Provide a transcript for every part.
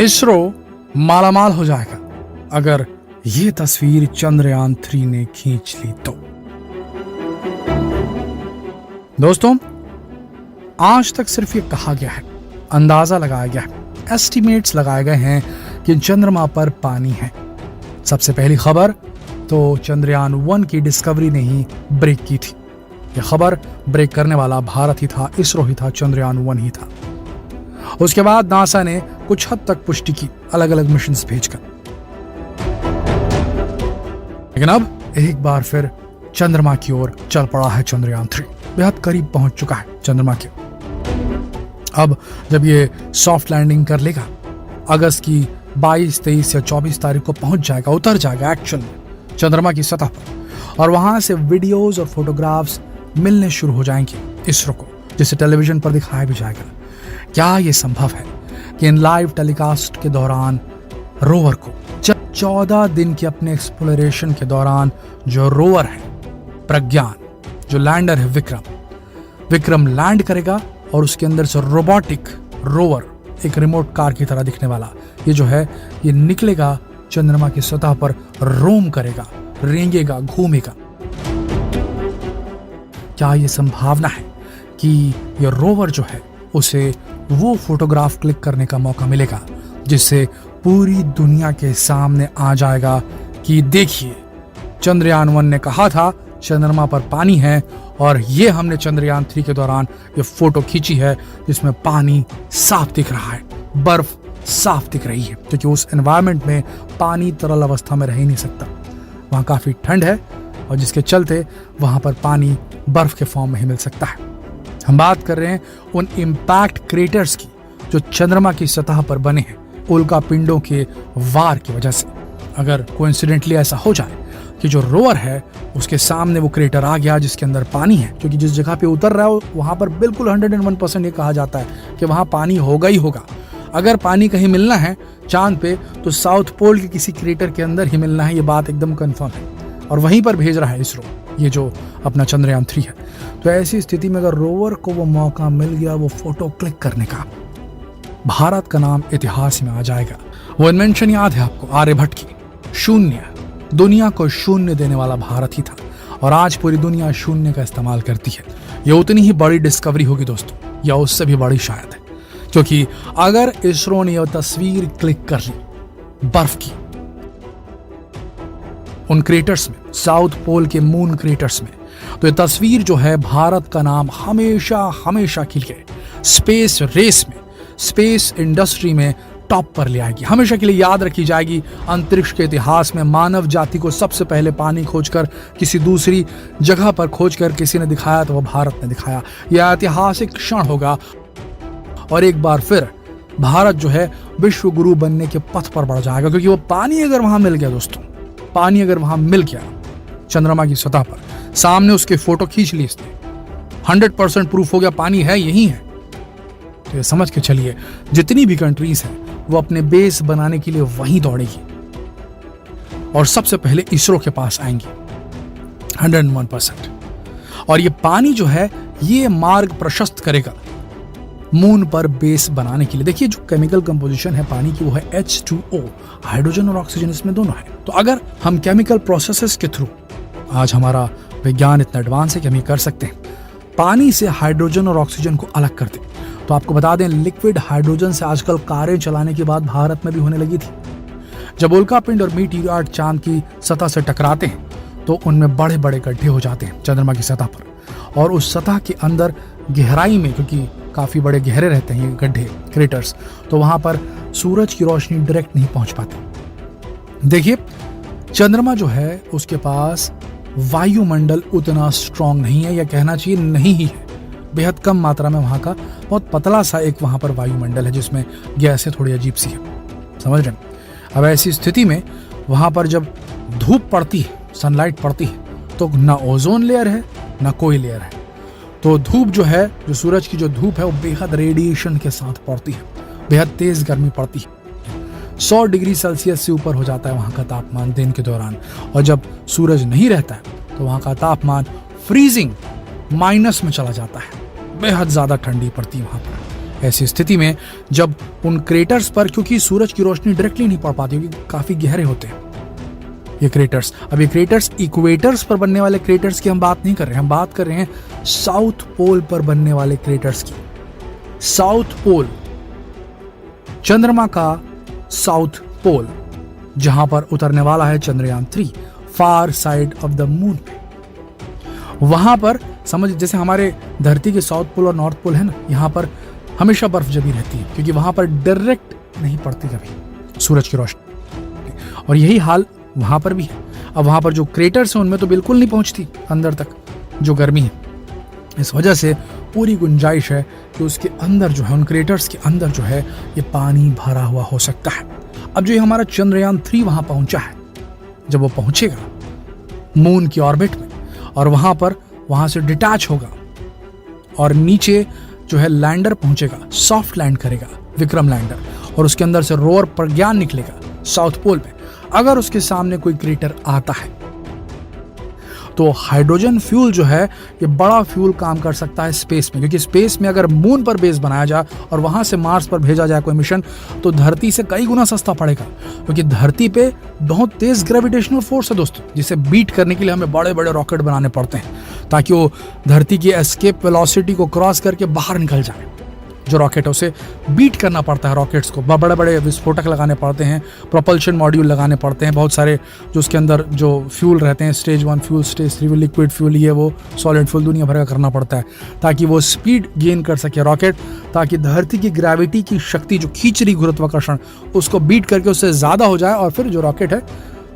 इसरो मालामाल हो जाएगा अगर ये तस्वीर चंद्रयान 3 ने खींच ली तो। दोस्तों, आज तक सिर्फ ये कहा गया है, अंदाजा लगाया गया है, एस्टिमेट्स लगाए गए हैं कि चंद्रमा पर पानी है। सबसे पहली खबर तो चंद्रयान 1 की डिस्कवरी ने ही ब्रेक की थी। यह खबर ब्रेक करने वाला भारत ही था, इसरो ही था, चंद्रयान 1 ही था। उसके बाद नासा ने कुछ हद तक पुष्टि की अलग अलग मिशंस भेजकर, लेकिन अब एक बार फिर चंद्रमा की ओर चल पड़ा है चंद्रयान 3। बेहद करीब पहुंच चुका है चंद्रमा के। अब जब ये सॉफ्ट लैंडिंग कर लेगा, अगस्त की 22, 23 या 24 तारीख को पहुंच जाएगा, उतर जाएगा एक्चुअल में चंद्रमा की सतह पर, और वहां से वीडियोस और फोटोग्राफ्स मिलने शुरू हो जाएंगे इसरो को, जिसे टेलीविजन पर दिखाया भी जाएगा। क्या ये संभव है कि इन लाइव टेलीकास्ट के दौरान रोवर को, जब 14 दिन के अपने एक्सप्लोरेशन के दौरान जो रोवर है प्रज्ञान, जो लैंडर है विक्रम लैंड करेगा, और उसके अंदर से रोबोटिक रोवर, एक रिमोट कार की तरह दिखने वाला, ये जो है ये निकलेगा चंद्रमा की सतह पर, रोम करेगा, रेंगेगा, घूमेगा। क्या ये संभावना है कि ये रोवर जो है उसे वो फोटोग्राफ क्लिक करने का मौका मिलेगा जिससे पूरी दुनिया के सामने आ जाएगा कि देखिए, चंद्रयान 1 ने कहा था चंद्रमा पर पानी है, और ये हमने चंद्रयान 3 के दौरान ये फोटो खींची है जिसमें पानी साफ दिख रहा है, बर्फ साफ दिख रही है, क्योंकि उस एनवायरनमेंट में पानी तरल अवस्था में रह ही नहीं सकता। वहाँ काफी ठंड है और जिसके चलते वहां पर पानी बर्फ के फॉर्म में ही मिल सकता है। हम बात कर रहे हैं उन इम्पैक्ट क्रेटर्स की जो चंद्रमा की सतह पर बने हैं उल्का पिंडों के वार की वजह से। अगर कोइंसिडेंटली ऐसा हो जाए कि जो रोवर है उसके सामने वो क्रेटर आ गया जिसके अंदर पानी है, क्योंकि जिस जगह पे उतर रहा है वहां पर बिल्कुल 101% ये कहा जाता है कि वहां पानी होगा ही होगा। अगर पानी कहीं मिलना है चांद पे तो साउथ पोल के किसी क्रेटर के अंदर ही मिलना है, ये बात एकदम कंफर्म है, और वहीं पर भेज रहा है इसरो ये जो अपना चंद्रयान 3 है। तो ऐसी स्थिति में अगर रोवर को वो मौका मिल गया वो फोटो क्लिक करने का, भारत का नाम इतिहास में आ जाएगा। वो इन्वेंशन याद है आपको, आर्यभट्ट की, शून्य, दुनिया को शून्य देने वाला भारत ही था, और आज पूरी दुनिया शून्य का इस्तेमाल करती है। ये उतनी ही बड़ी डिस्कवरी होगी दोस्तों, या उससे भी बड़ी शायद है, क्योंकि अगर इसरो ने यह तस्वीर क्लिक कर ली बर्फ की उन क्रेटर्स में, साउथ पोल के मून क्रेटर्स में, तो ये तस्वीर जो है भारत का नाम हमेशा हमेशा के लिए स्पेस रेस में, स्पेस इंडस्ट्री में टॉप पर ले आएगी, हमेशा के लिए याद रखी जाएगी। अंतरिक्ष के इतिहास में मानव जाति को सबसे पहले पानी खोजकर किसी दूसरी जगह पर खोजकर किसी ने दिखाया तो वो भारत ने दिखाया। यह ऐतिहासिक क्षण होगा, और एक बार फिर भारत जो है विश्व गुरु बनने के पथ पर बढ़ जाएगा, क्योंकि वो पानी अगर वहां मिल गया दोस्तों, पानी अगर वहां मिल गया चंद्रमा की सतह पर, सामने उसके फोटो खींच ली इसने, 100% प्रूफ हो गया पानी है, यही है, तो ये समझ के चलिए जितनी भी कंट्रीज हैं वो अपने बेस बनाने के लिए वहीं दौड़ेगी और सबसे पहले इसरो के पास आएंगी 101%। और ये पानी जो है ये मार्ग प्रशस्त करेगा मून पर बेस बनाने के लिए। देखिए जो केमिकल कंपोजिशन है पानी की वो है H2O, हाइड्रोजन और ऑक्सीजन इसमें दोनों है। तो अगर हम केमिकल प्रोसेसेस के थ्रू, आज हमारा विज्ञान इतना एडवांस है कि हम ये कर सकते हैं, पानी से हाइड्रोजन और ऑक्सीजन को अलग कर दें। तो आपको बता दें लिक्विड हाइड्रोजन से आजकल कारें चलाने की बात भारत में भी होने लगी थी। जब उल्कापिंड और मीटियोराइट चांद की सतह से टकराते हैं तो उनमें बड़े बड़े गड्ढे हो जाते हैं चंद्रमा की सतह पर, और उस सतह के अंदर गहराई में, क्योंकि काफी बड़े गहरे रहते हैं ये गड्ढे, क्रेटर्स, तो वहां पर सूरज की रोशनी डायरेक्ट नहीं पहुंच पाती। देखिए चंद्रमा जो है उसके पास वायुमंडल उतना स्ट्रांग नहीं है, या कहना चाहिए नहीं ही है, बेहद कम मात्रा में वहां का बहुत पतला सा एक वहां पर वायुमंडल है जिसमें गैसें थोड़ी अजीब सी है, समझ रहे हैं। अब ऐसी स्थिति में वहां पर जब धूप पड़ती है, सनलाइट पड़ती है, तो ना ओजोन लेयर है ना कोई लेयर है, तो धूप जो है, जो सूरज की जो धूप है वो बेहद रेडिएशन के साथ पड़ती है, बेहद तेज गर्मी पड़ती है, 100 डिग्री सेल्सियस से ऊपर हो जाता है वहां का तापमान दिन के दौरान। और जब सूरज नहीं रहता है तो वहां का तापमान फ्रीजिंग माइनस में चला जाता है, बेहद ज्यादा ठंडी पड़ती है वहां पर। ऐसी स्थिति में जब उन क्रेटर्स पर, क्योंकि सूरज की रोशनी डायरेक्टली नहीं पड़ पाती क्योंकि काफी गहरे होते हैं ये क्रेटर्स। अब ये क्रेटर्स इक्वेटर्स पर बनने वाले क्रेटर्स की हम बात नहीं कर रहे हैं, हम बात कर रहे हैं साउथ पोल पर बनने वाले क्रेटर्स की। साउथ पोल, चंद्रमा का साउथ पोल, जहां पर उतरने वाला है चंद्रयान 3 फार साइड ऑफ द मून पे। वहां पर समझ, जैसे हमारे धरती के साउथ पोल और नॉर्थ पोल है ना, यहां पर हमेशा बर्फ जमी रहती है क्योंकि वहां पर डायरेक्ट नहीं पड़ती कभी सूरज की रोशनी, और यही हाल वहां पर भी है। अब वहां पर जो क्रेटर्स हैं उनमें तो बिल्कुल नहीं पहुंचती अंदर तक जो गर्मी है, इस वजह से पूरी गुंजाइश है कि उसके अंदर जो है, उन क्रेटर्स के अंदर जो है ये पानी भरा हुआ हो सकता है। अब जो ये हमारा चंद्रयान 3 वहां पहुंचा है, जब वो पहुंचेगा मून की ऑर्बिट में और वहां से डिटैच होगा और नीचे जो है लैंडर पहुंचेगा, सॉफ्ट लैंड करेगा विक्रम लैंडर, और उसके अंदर से रोवर प्रज्ञान निकलेगा साउथ पोल पे। अगर उसके सामने कोई क्रेटर आता है तो हाइड्रोजन फ्यूल जो है ये बड़ा फ्यूल काम कर सकता है स्पेस में, क्योंकि स्पेस में अगर मून पर बेस बनाया जाए और वहां से मार्स पर भेजा जाए कोई मिशन तो धरती से कई गुना सस्ता पड़ेगा, क्योंकि धरती पे बहुत तेज ग्रेविटेशनल फोर्स है दोस्तों, जिसे बीट करने के लिए हमें बड़े बड़े रॉकेट बनाने पड़ते हैं ताकि वो धरती की एस्केप वेलोसिटी को क्रॉस करके बाहर निकल जाए। जो रॉकेट है उसे बीट करना पड़ता है, रॉकेट्स को बड़े बड़े विस्फोटक लगाने पड़ते हैं, प्रोपल्शन मॉड्यूल लगाने पड़ते हैं, बहुत सारे जो उसके अंदर जो फ्यूल रहते हैं, stage 1 fuel, stage 3 liquid fuel, ये वो सॉलिड फ्यूल दुनिया भर का करना पड़ता है ताकि वो स्पीड गेन कर सके रॉकेट, ताकि धरती की ग्रेविटी की शक्ति जो खींच रही गुरुत्वाकर्षण उसको बीट करके उससे ज़्यादा हो जाए और फिर जो रॉकेट है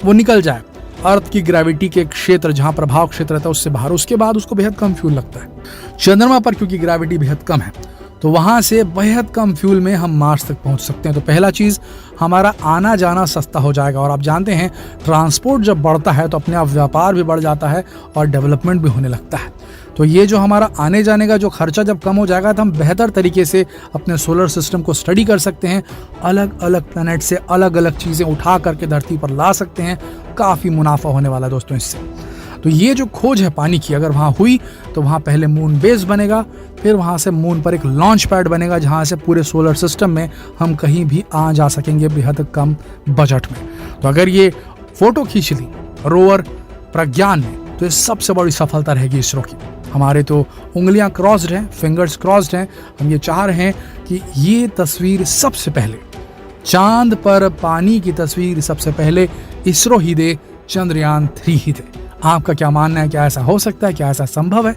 वो निकल जाए अर्थ की ग्रेविटी के क्षेत्र, जहां प्रभाव क्षेत्र रहता है उससे बाहर। उसके बाद उसको बेहद कम फ्यूल लगता है। चंद्रमा पर क्योंकि ग्रेविटी बेहद कम है तो वहां से बेहद कम फ्यूल में हम मार्स तक पहुंच सकते हैं। तो पहला चीज, हमारा आना जाना सस्ता हो जाएगा, और आप जानते हैं ट्रांसपोर्ट जब बढ़ता है तो अपने आप व्यापार भी बढ़ जाता है और डेवलपमेंट भी होने लगता है। तो ये जो हमारा आने जाने का जो खर्चा जब कम हो जाएगा तो हम बेहतर तरीके से अपने सोलर सिस्टम को स्टडी कर सकते हैं, अलग अलग प्लैनेट से अलग अलग चीज़ें उठा करके धरती पर ला सकते हैं। काफ़ी मुनाफा होने वाला है दोस्तों इससे। तो ये जो खोज है पानी की, अगर वहाँ हुई तो वहाँ पहले मून बेस बनेगा, फिर वहाँ से मून पर एक लॉन्च पैड बनेगा जहाँ से पूरे सोलर सिस्टम में हम कहीं भी आ जा सकेंगे बेहद कम बजट में। तो अगर ये फोटो खींच ली रोवर प्रज्ञान ने तो ये सबसे बड़ी सफलता रहेगी इसरो की। हमारे तो उंगलियां क्रॉस्ड हैं, फिंगर्स क्रॉस्ड हैं। हम ये चाह रहे हैं कि ये तस्वीर सबसे पहले, चांद पर पानी की तस्वीर सबसे पहले इसरो ही दे, चंद्रयान 3 ही दे। आपका क्या मानना है, क्या ऐसा हो सकता है, क्या ऐसा संभव है?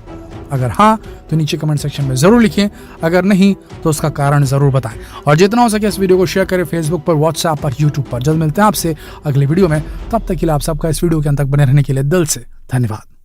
अगर हाँ तो नीचे कमेंट सेक्शन में जरूर लिखें, अगर नहीं तो उसका कारण जरूर बताएं, और जितना हो सके इस वीडियो को शेयर करें फेसबुक पर, व्हाट्सएप पर, यूट्यूब पर। जल्द मिलते हैं आपसे अगले वीडियो में, तब तक के लिए आप सबका इस वीडियो के अंत तक बने रहने के लिए दिल से धन्यवाद।